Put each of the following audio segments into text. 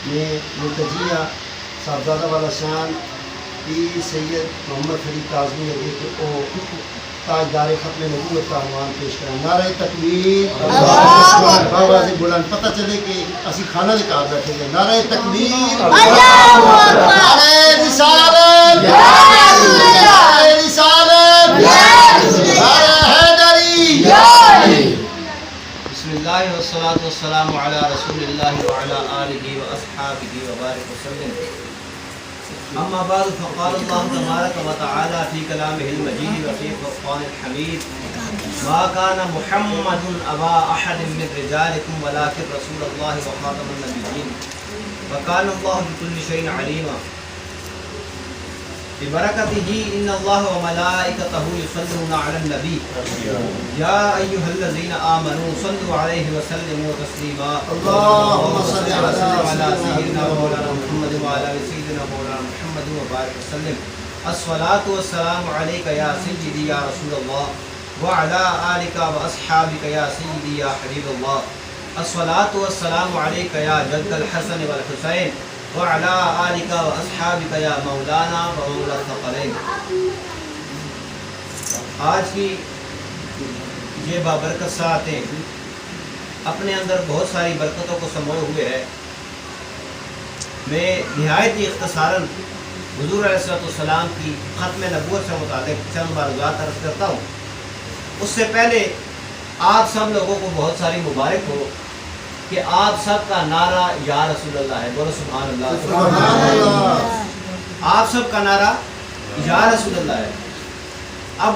میں منتجیہ صاحبزادہ والا شان پیر سید محمد فرید کاظمی لگے کہ وہ تاجدار ختم نبوت کا عنوان پیش کریں. نعرہ تکبیر، بابا سے بلند پتہ چلے کہ اسی کھانا دے کار بیٹھے گئے. نعرہ تکبیر، نعرہ رسالت، نعرہ رسالت، نعرہ حیدری. بسم اللہ والصلاة والسلام علی رسول اللہ وعلی آلہ واصحابہ وبارک وسلم. اما بعد فقال اللہ تبارک و تعالی فی کلامہ المجید وفی فرقان الحمید ما کان محمد ابا احد من رجالکم ولکن رسول اللہ وخاتم النبیین وکان اللہ بکل شیء علیما ببرکتہ ان اللہ وملائکتہ یصلون علی النبی یا ایھا الذین آمنوا صلوا علیہ وسلموا تسلیما. اللهم صل علی سیدنا مولانا محمد وعلی آل سیدنا مولانا محمد وبارک وسلم. الصلاۃ والسلام علیک یا سیدی یا رسول اللہ وعلی آلک واصحابک یا سیدی یا حبیب اللہ. الصلاۃ والسلام علیک یا جد الحسن والحسین وعلی آلک واصحابک یا مولانا ومولا الثقلین. آج کی یہ بابرکت ساعتیں اپنے اندر بہت ساری برکتوں کو سموئے ہوئے ہے. میں نہایت ہی اختصاراً حضور علیہ السلام کی ختم نبوت سے متعلق چند معلومات عرض کرتا ہوں. اس سے پہلے آپ سب لوگوں کو بہت ساری مبارک ہو کہ آپ سب کا نعرہ یا رسول اللہ ہے. بولو سبحان اللہ. سبحان اللہ. آپ سب کا نعرہ یا رسول اللہ ہے. اب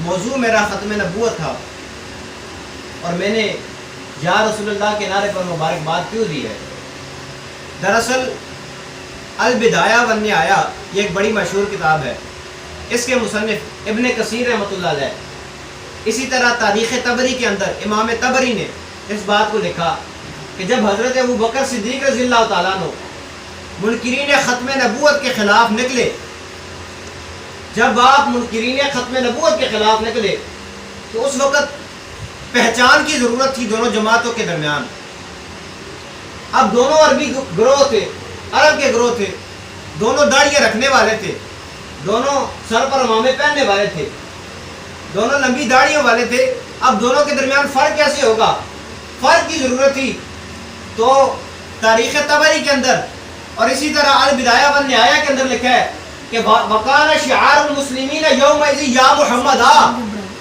موضوع میرا ختم نبوت تھا اور میں نے یا رسول اللہ کے نعرے پر مبارکباد کیوں دی ہے؟ دراصل البدایہ والنہایہ یہ ایک بڑی مشہور کتاب ہے. اس کے مصنف ابن کثیر رحمۃ اللہ علیہ. اسی طرح تاریخ طبری کے اندر امام طبری نے اس بات کو لکھا کہ جب حضرت ابوبکر صدیق رضی اللہ تعالیٰ عنہ منکرین ختم نبوت کے خلاف نکلے، جب آپ منکرین ختم نبوت کے خلاف نکلے تو اس وقت پہچان کی ضرورت تھی دونوں جماعتوں کے درمیان. اب دونوں عربی گروہ تھے، عرب کے گروہ تھے، دونوں داڑھیاں رکھنے والے تھے، دونوں سر پر عمامے پہننے والے تھے، دونوں لمبی داڑھیوں والے تھے. اب دونوں کے درمیان فرق کیسے ہوگا؟ فرق کی ضرورت تھی. تو تاریخ طبری کے اندر اور اسی طرح البدایہ والنہایہ کے اندر لکھا ہے کہ وَقَانَ شِعَارُ الْمُسْلِمِينَ يَوْمَئِذٍ يَا مُحَمَّدَ.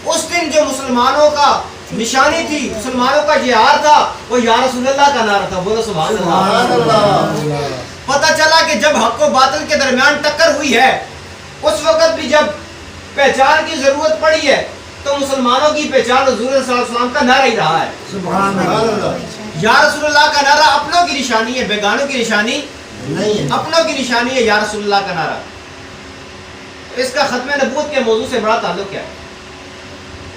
اس دن جو مسلمانوں کا نشانی تھی، مسلمانوں کا شعار تھا، وہ یا رسول اللہ کا نعرہ تھا. بولو سبحان اللہ. پتہ چلا کہ جب حق و باطل کے درمیان ٹکر ہوئی ہے، اس وقت بھی جب پہچان کی ضرورت پڑی ہے تو مسلمانوں کی پہچان حضور صلی اللہ علیہ وسلم کا نعرہ ہی رہا ہے. سبحان اللہ. یا رسول اللہ کا نعرہ اپنوں کی نشانی ہے، بیگانوں کی نشانی نہیں ہے. اپنوں کی نشانی ہے یا رسول اللہ کا نعرہ. اس کا ختم نبوت کے موضوع سے بڑا تعلق ہے.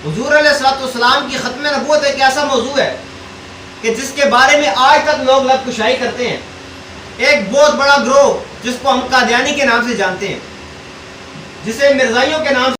حضور علیہ السلام کی ختم نبوت ایک ایسا موضوع ہے کہ جس کے بارے میں آج تک لوگ لب کشائی کرتے ہیں. ایک بہت بڑا گروہ جس کو ہم قادیانی کے نام سے جانتے ہیں، جسے مرزائیوں کے نام سے